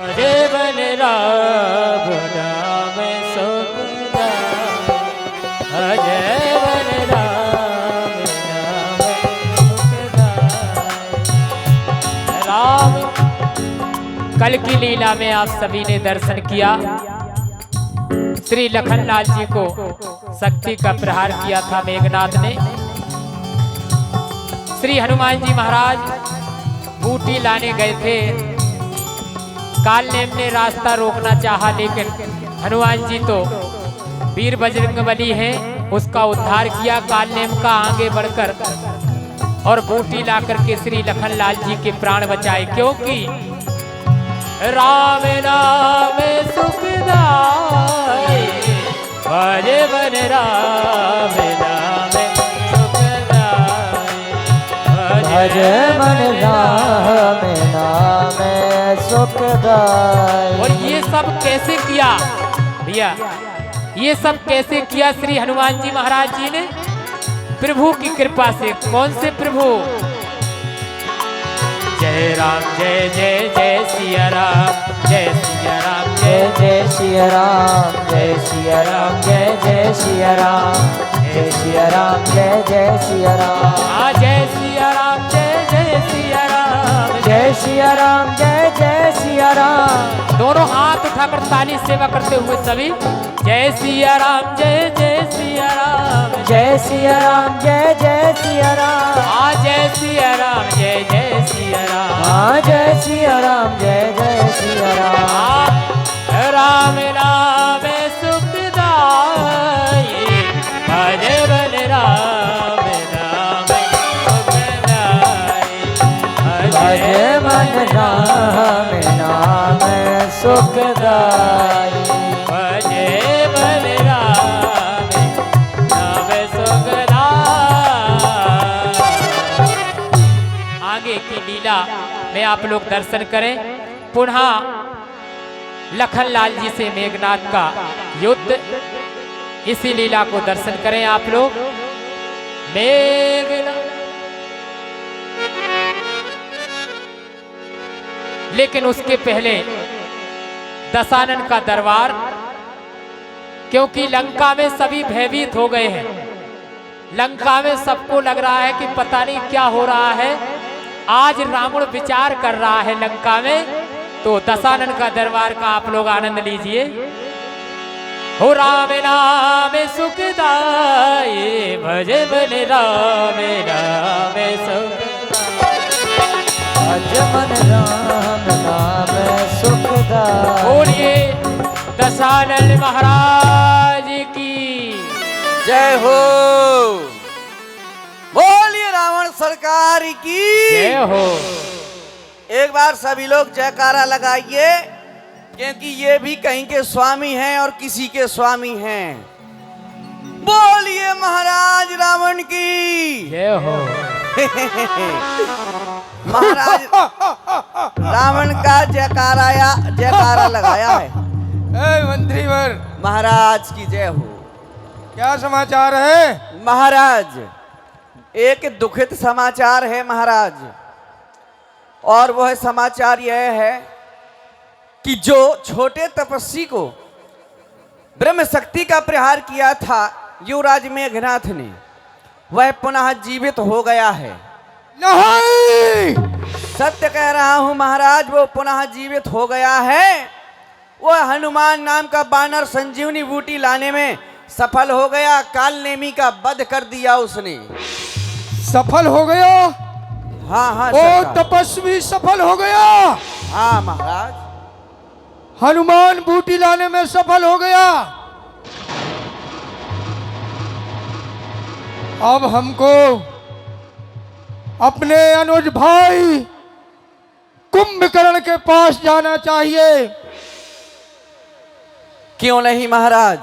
जय बलराम राम सुखदाई, जय बलराम राम सुखदाई। राम कल की लीला में आप सभी ने दर्शन किया। श्री लखनलाल जी को शक्ति का प्रहार किया था मेघनाथ ने। श्री हनुमान जी महाराज बूटी लाने गए थे। कालनेम ने रास्ता रोकना चाहा, लेकिन हनुमान जी तो वीर बजरंगबली हैं, उसका उद्धार किया कालनेम का आगे बढ़कर और बूटी लाकर के श्री लखनलाल जी के प्राण बचाए। क्योंकि राम नाम सुखदाई, भजे बलराम नाम सुखदाई, भजे बलराम नाम सुखदाई। और ये सब कैसे किया भैया? ये सब कैसे किया श्री हनुमान जी महाराज जी ने? प्रभु की कृपा से। कौन से प्रभु? जय राम जय जय जय सिया राम, जय सिया राम जय जय सिया राम, जय सिया राम जय जय सिया राम, जय सिया राम जय जय सिया राम। जय सिया राम जय जय सिया राम, जय सिया राम जय जय सिया राम। दोनों हाथ उठाकर ताली सेवा करते हुए सभी जय सिया राम जय जय सिया राम, जय सिया राम जय जय सिया राम। जय सिया राम जय जय सिया राम, जय सिया राम जय जय सिया राम। राम नाम सुखदाई, भजे बलराम नाम सुखदाई, भजे बलराम नाम सुखदाई, भजे बलराम नाम सुखदाई। आगे की लीला में आप लोग दर्शन करें। पुनः लखनलाल जी से मेघनाथ का युद्ध, इसी लीला को दर्शन करें आप लोग। मेघनाथ, लेकिन उसके पहले दशानन का दरबार, क्योंकि लंका में सभी भयभीत हो गए हैं। लंका में सबको लग रहा है कि पता नहीं क्या हो रहा है। आज रावण विचार कर रहा है लंका में, तो दशानन का दरबार का आप लोग आनंद लीजिए। हो राम नाम सुखदाई, भजे बलराम नाम सुखदाई, भजे बलराम नाम सुखदाई। बोलिए दशानन महाराज की जय हो। बोलिए रावण सरकार की जय हो। एक बार सभी लोग जयकारा लगाइए, क्योंकि ये भी कहीं के स्वामी हैं और किसी के स्वामी हैं। बोलिए महाराज रावण की जय हो। महाराज रावण का जयकारा लगाया है। मंत्रीवर महाराज की जय हो। क्या समाचार है? महाराज एक दुखित समाचार है महाराज, और वह समाचार यह है कि जो छोटे तपस्वी को ब्रह्म शक्ति का प्रहार किया था युवराज मेघनाथ ने, वह पुनः जीवित हो गया है। नहीं, सत्य कह रहा हूं महाराज, वो पुनः जीवित हो गया है। वह हनुमान नाम का बानर संजीवनी बूटी लाने में सफल हो गया। कालनेमी का वध कर दिया उसने। सफल हो गया? हाँ हाँ ओ तपस्वी सफल हो गया? हाँ महाराज। हनुमान बूटी लाने में सफल हो गया। अब हमको अपने अनुज भाई कुंभकर्ण के पास जाना चाहिए। क्यों नहीं महाराज,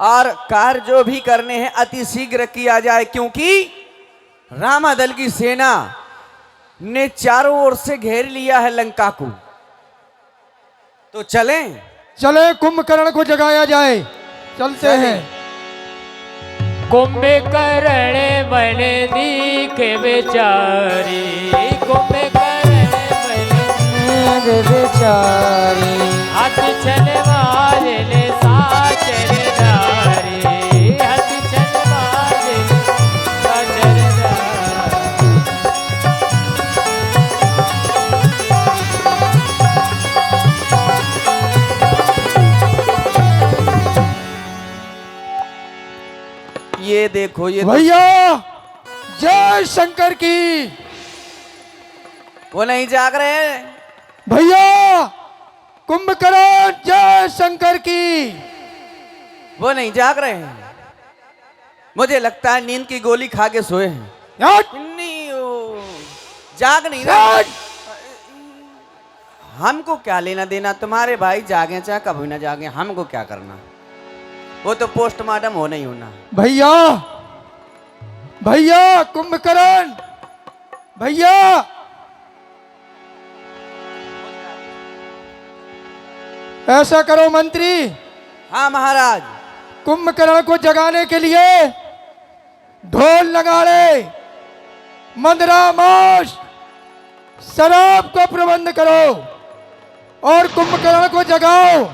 और कार्य जो भी करने हैं अति शीघ्र किया जाए, क्योंकि रामादल की सेना ने चारों ओर से घेर लिया है लंका को। तो चलें? चले कुंभकर्ण को जगाया जाए। चलते हैं। कुंभकर्ण बन दीख बेचारी, कुंभकर्ण बन गेंद बेचारी। हाथ छन मारे ले साचरदारी, हाथ छन मारे ले साचरदारी। ये देखो ये भैया जय शंकर की। वो नहीं जाग रहे हैं। भैया कुंभकर्ण जय शंकर की। वो नहीं जाग रहे हैं। मुझे लगता है नींद की गोली खा के सोए हैं। हट! नहीं वो जाग नहीं रहे। हट! हमको क्या लेना देना, तुम्हारे भाई जागे चाहे कभी ना जागे, हमको क्या करना। वो तो पोस्टमार्टम होना ही होना। भैया भैया कुंभकर्ण भैया, ऐसा करो मंत्री, हाँ महाराज। कुंभकर्ण को जगाने के लिए ढोल नगाड़े, मंदरा माश, शराब का प्रबंध करो और कुंभकर्ण को जगाओ।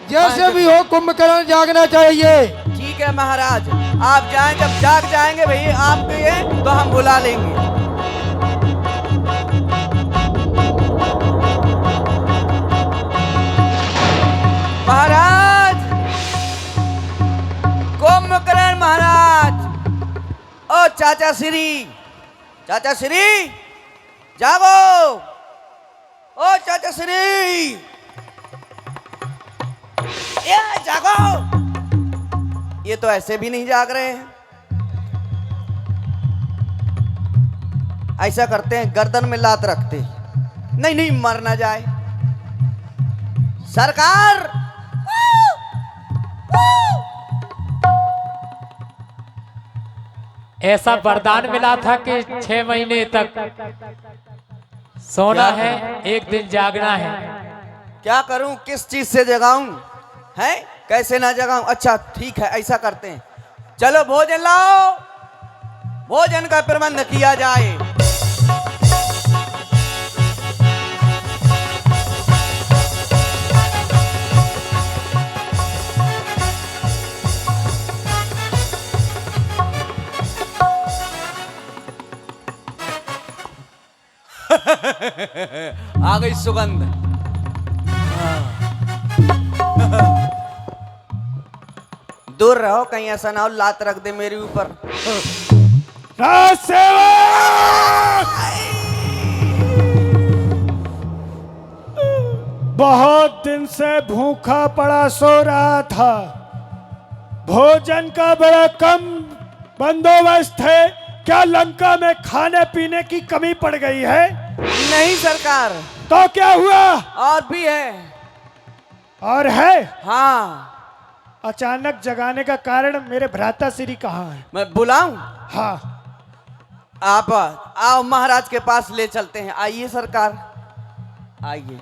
जैसे भी हो कुंभकर्ण जागना चाहिए। ठीक है महाराज, आप जाएं, जब जाग जाएंगे भैया आपके ये तो हम बुला लेंगे। महाराज, कुंभकर्ण महाराज, ओ चाचा श्री, चाचा श्री जागो, ओ चाचा श्री, ये जागो। ये तो ऐसे भी नहीं जाग रहे हैं। ऐसा करते हैं, गर्दन में लात रखते हैं। नहीं नहीं, मर ना जाए। सरकार, ऐसा वरदान मिला था कि 6 महीने तक सोना है, एक दिन जागना है। क्या करूं, किस चीज से जगाऊं, है कैसे ना जगाऊं। अच्छा ठीक है, ऐसा करते हैं, चलो भोजन लाओ, भोजन का प्रबंध किया जाए। आ गई सुगंध। दूर रहो, कहीं ऐसा ना हो लात रख दे मेरे ऊपर। बहुत दिन से भूखा पड़ा सो रहा था, भोजन का बड़ा कम बंदोबस्त है। क्या लंका में खाने पीने की कमी पड़ गई है? नहीं सरकार। तो क्या हुआ? और भी है। और है? हाँ। अचानक जगाने का कारण मेरे भ्राता श्री कहाँ है? मैं बुलाऊं? हाँ, आप आओ, महाराज के पास ले चलते हैं। आइए सरकार, आइए।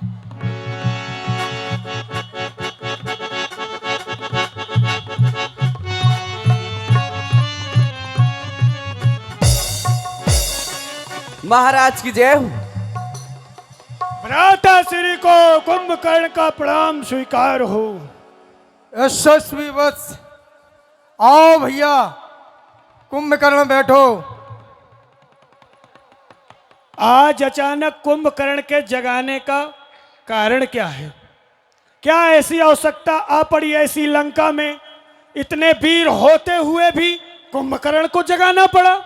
महाराज की जय हो। भ्राता श्री को कुंभकर्ण का प्रणाम स्वीकार हो। यशस्वी वत्स, आओ भैया, कुंभकर्ण बैठो। आज अचानक कुंभकर्ण के जगाने का कारण क्या है? क्या ऐसी आवश्यकता आ पड़ी ऐसी लंका में? इतने वीर होते हुए भी कुंभकर्ण को जगाना पड़ा?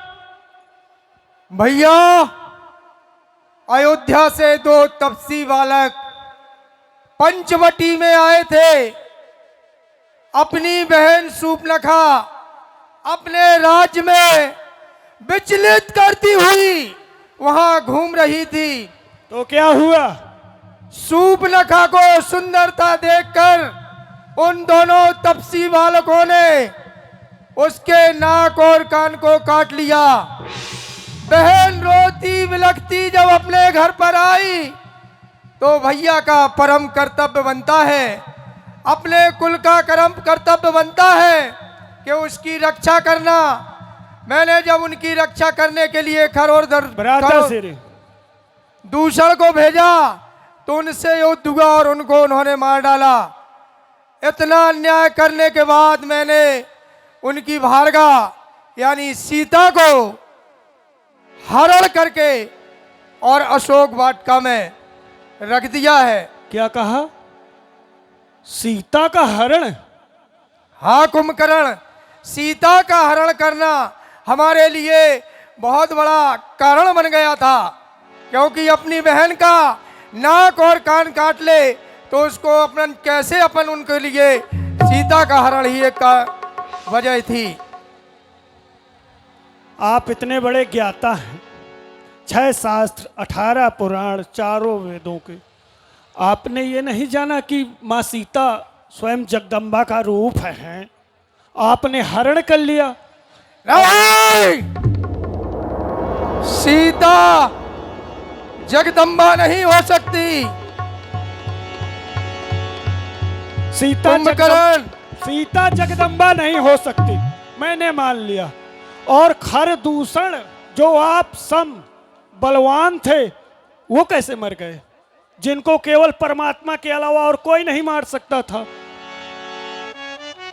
भैया, अयोध्या से 2 तपसी बालक पंचवटी में आए थे। अपनी बहन सूर्पनखा अपने राज्य में विचलित करती हुई वहां घूम रही थी। तो क्या हुआ? सूर्पनखा को सुंदरता देखकर उन दोनों तपसी बालकों ने उसके नाक और कान को काट लिया। बहन रोती बिलखती जब अपने घर पर आई तो भैया का परम कर्तव्य बनता है, अपने कुल का कर्तव्य बनता है कि उसकी रक्षा करना। मैंने जब उनकी रक्षा करने के लिए खरोदर भ्राता श्री दूषण को भेजा तो उनसे युद्ध हुआ और उनको उन्होंने मार डाला। इतना अन्याय करने के बाद मैंने उनकी भार्गा यानी सीता को हरण करके और अशोक वाटिका में रख दिया है। क्या कहा? सीता का हरण? हाँ कुंभकर्ण, सीता का हरण करना हमारे लिए बहुत बड़ा कारण बन गया था, क्योंकि अपनी बहन का नाक और कान काट ले तो उसको अपन कैसे अपन उनके लिए सीता का हरण ही एक का वजह थी। आप इतने बड़े ज्ञाता हैं, 6 शास्त्र, 18 पुराण, 4 वेदों के, आपने ये नहीं जाना कि माँ सीता स्वयं जगदम्बा का रूप है? आपने हरण कर लिया। नहीं, सीता जगदम्बा नहीं हो सकती। सीता जगदम्बा नहीं हो सकती, मैंने मान लिया। और खरदूषण जो आप सम बलवान थे वो कैसे मर गए, जिनको केवल परमात्मा के अलावा और कोई नहीं मार सकता था?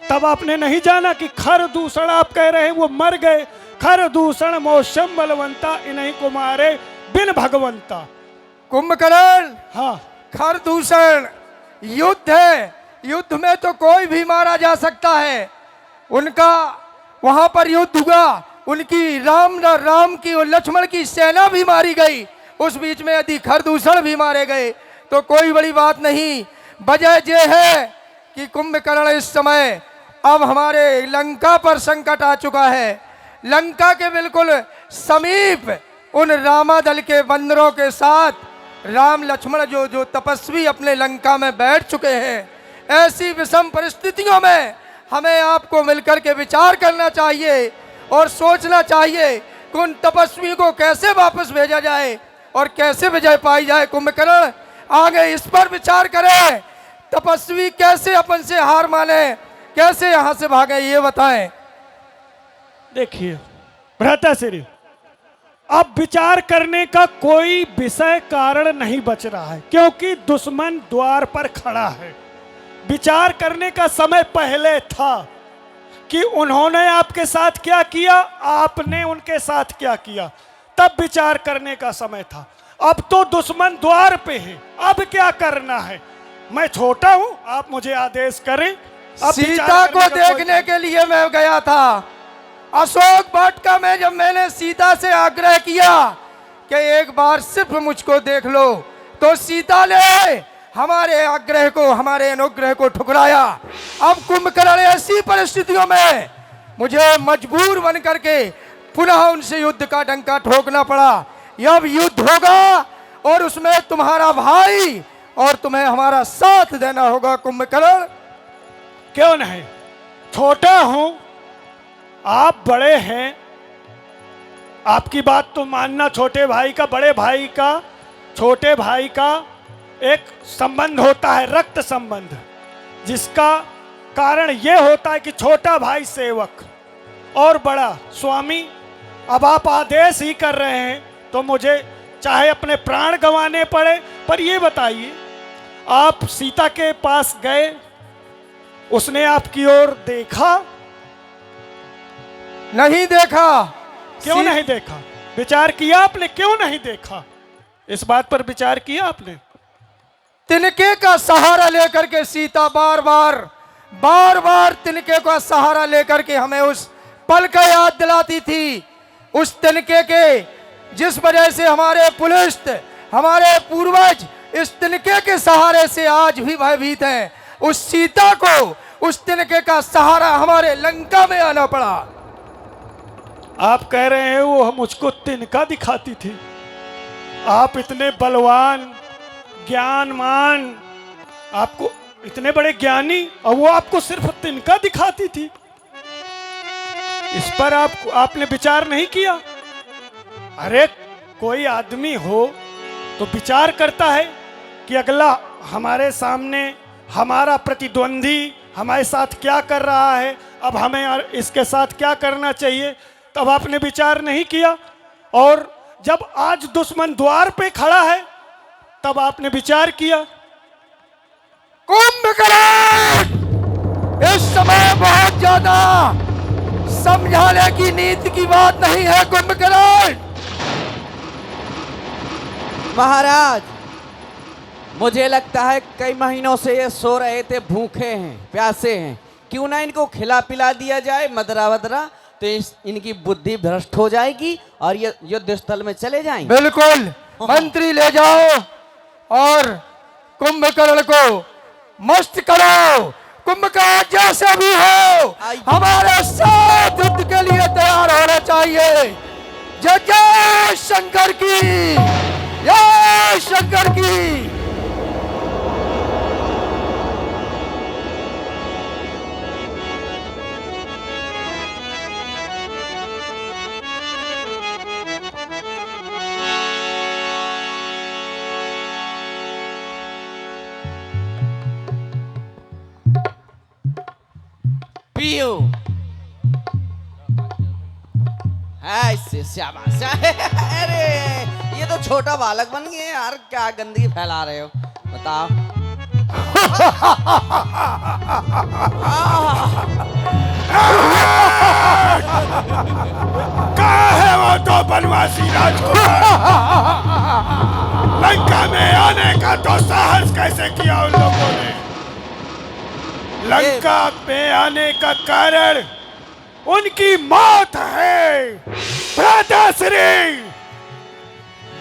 तब आपने नहीं जाना कि खरदूषण आप कह रहे हैं वो मर गए। खरदूषण मौसम बलवंता, इन्हीं को मारे बिन भगवंता। कुंभकर्ण, हाँ, खरदूषण युद्ध है, युद्ध में तो कोई भी मारा जा सकता है। उनका वहां पर युद्ध हुआ, उनकी राम की और लक्ष्मण की सेना भी मारी गई, उस बीच में यदि खरदूषण भी मारे गए तो कोई बड़ी बात नहीं। वजह यह है कि कुंभकर्ण इस समय अब हमारे लंका पर संकट आ चुका है। लंका के बिल्कुल समीप उन रामादल के बंदरों के साथ राम लक्ष्मण जो तपस्वी अपने लंका में बैठ चुके हैं। ऐसी विषम परिस्थितियों में हमें आपको मिलकर के विचार करना चाहिए और सोचना चाहिए कि उन तपस्वी को कैसे वापस भेजा जाए और कैसे विजय पाई जाए। कुंभकर्ण, आगे इस पर विचार करें, तपस्वी कैसे अपन से हार माने, कैसे यहां से भागे, ये बताएं। देखिए भ्राताश्री, अब विचार करने का कोई विषय कारण नहीं बच रहा है, क्योंकि दुश्मन द्वार पर खड़ा है। विचार करने का समय पहले था कि उन्होंने आपके साथ क्या किया, आपने उनके साथ क्या किया, तब विचार करने का समय था। अब तो दुश्मन द्वार पे है, अब क्या करना है? मैं छोटा हूं, आप मुझे आदेश करें। अब सीता को देखने के लिए मैं गया था अशोक वाटिका में। जब मैंने सीता से आग्रह किया कि एक बार सिर्फ मुझको देख लो, तो सीता ने हमारे आग्रह को, हमारे अनुग्रह को ठुकराया। अब कुंभकर्ण ऐसी परिस्थितियों में मुझे मजबूर बन करके पुनः उनसे युद्ध का डंका ठोकना पड़ा। अब युद्ध होगा और उसमें तुम्हारा भाई और तुम्हें हमारा साथ देना होगा। कुंभकर्ण, क्यों नहीं? छोटा हूं, आप बड़े हैं, आपकी बात तो मानना। छोटे भाई का बड़े भाई का, छोटे भाई का एक संबंध होता है, रक्त संबंध, जिसका कारण यह होता है कि छोटा भाई सेवक और बड़ा स्वामी। अब आप आदेश ही कर रहे हैं तो मुझे चाहे अपने प्राण गंवाने पड़े। पर ये बताइए, आप सीता के पास गए, उसने आपकी ओर देखा? नहीं देखा। क्यों नहीं देखा? विचार किया आपने? क्यों नहीं देखा? इस बात पर विचार किया आपने? तिनके का सहारा लेकर के सीता बार बार तिनके का सहारा लेकर के हमें उस पल का याद दिलाती थी। उस तिनके के जिस वजह से हमारे पुलिस, हमारे पूर्वज इस तिनके के सहारे से आज भी भयभीत हैं। उस सीता को, उस तिनके का सहारा हमारे लंका में आना पड़ा। आप कह रहे हैं वो मुझको तिनका दिखाती थी? आप इतने बलवान, ज्ञानमान, आपको इतने बड़े ज्ञानी, और वो आपको सिर्फ तिनका दिखाती थी? इस पर आपने विचार नहीं किया? अरे कोई आदमी हो तो विचार करता है कि अगला हमारे सामने, हमारा प्रतिद्वंदी हमारे साथ क्या कर रहा है, अब हमें इसके साथ क्या करना चाहिए। तब आपने विचार नहीं किया। और जब आज दुश्मन द्वार पे खड़ा है तब आपने विचार किया। कुंभकर्ण इस समय बहुत ज्यादा समझाने की नीति की बात नहीं है। कुंभकर्ण महाराज, मुझे लगता है कई महीनों से ये सो रहे थे, भूखे हैं, प्यासे हैं। क्यों ना इनको खिला पिला दिया जाए मदरा वदरा, तो इनकी बुद्धि भ्रष्ट हो जाएगी और ये युद्ध स्थल में चले जाएंगे। बिल्कुल, मंत्री ले जाओ और कुंभकर्ण को मस्त करो। कुंभकर्ण जैसे भी हो हमारे साथ युद्ध के लिए तैयार होना चाहिए। जय जय शंकर की, जय शंकर की। पियो ऐसे शाबाश। अरे ये तो छोटा बालक बन गए यार, क्या गंदगी फैला रहे हो, बताओ। कहाँ है वो तो बनवासी राजकुमार? लंका में आने का तो साहस कैसे किया उन लोगों ने? लंका में आने का कारण उनकी मौत है। भ्राताश्री,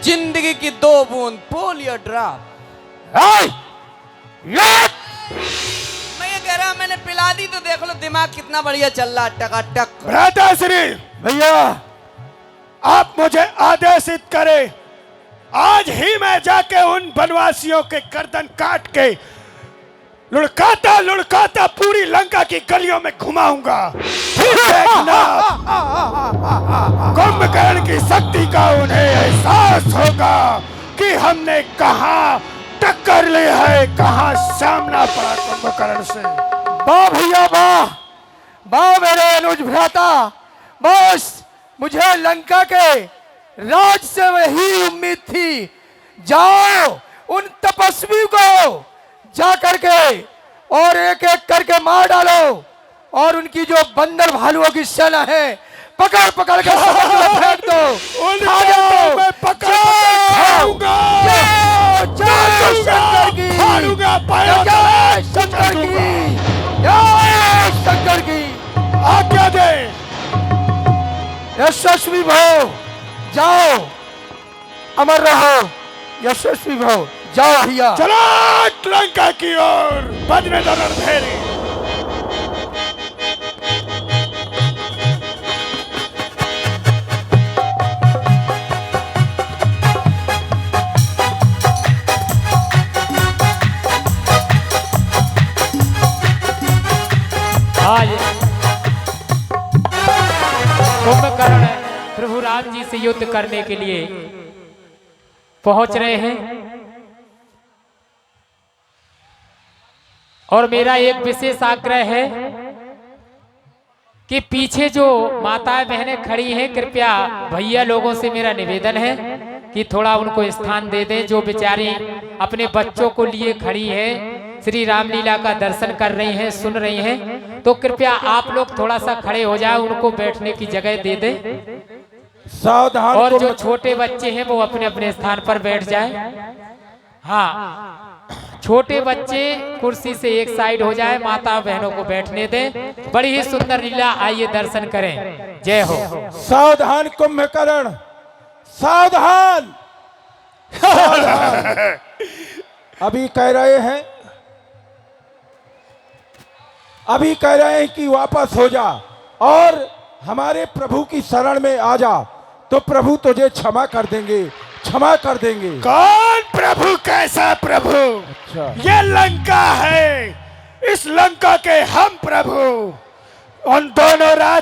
जिंदगी की 2 बूंद पोलियो ड्रॉप। मैं ये कह रहा, मैंने पिला दी तो देख लो दिमाग कितना बढ़िया चल रहा, टकाटक। भ्राताश्री, भैया आप मुझे आदेशित करें, आज ही मैं जाके उन बनवासियों के गर्दन काट के लुढ़काता लुढ़काता पूरी लंका की गलियों में घुमाऊंगा। फिर देखना कुंभकर्ण की शक्ति का उन्हें एहसास होगा कि हमने कहां टक्कर ली है, कहां सामना पड़ा कुंभकर्ण से। वाह भैया वाह, वाह मेरे अनुज भ्राता। बस मुझे लंका के राज से वही उम्मीद थी। जाओ उन तपस्वी को जा करके और एक एक करके मार डालो, और उनकी जो बंदर भालुओं की सेना है पकड़ पकड़ के समुद्र में फेंक दो। मैं पकड़ खाऊंगा, जय शंकर की, जय शंकर की, जय शंकर की। आज्ञा दे। यशस्वी भव, जाओ, अमर रहो। यशस्वी भव, जाओ भैया। चलो लंका की ओर, बजने दो रणभेरी। आज कुंभकर्ण प्रभु राम जी से युद्ध करने के लिए पहुंच रहे हैं, और मेरा एक विशेष आग्रह है कि पीछे जो माताएं बहनें खड़ी हैं, कृपया भैया लोगों से मेरा निवेदन है कि थोड़ा उनको स्थान दे दें। जो बेचारी अपने बच्चों को लिए खड़ी हैं, श्री रामलीला का दर्शन कर रही हैं, सुन रही हैं, तो कृपया आप लोग थोड़ा सा खड़े हो जाए, उनको बैठने की जगह दे दें। सावधान। और जो छोटे बच्चे हैं वो अपने अपने स्थान पर बैठ जाए। हाँ, छोटे बच्चे कुर्सी से एक साइड हो जाए, माता बहनों को बैठने दें। बड़ी ही सुंदर लीला, आइए दर्शन करें। जय हो। सावधान कुंभकर्ण, सावधान। अभी कह रहे हैं कि वापस हो जा और हमारे प्रभु की शरण में आ जा, तो प्रभु तुझे क्षमा कर देंगे, क्षमा कर देंगे। कौन प्रभु? कैसा प्रभु? अच्छा, ये लंका है, इस लंका के हम प्रभु। उन दोनों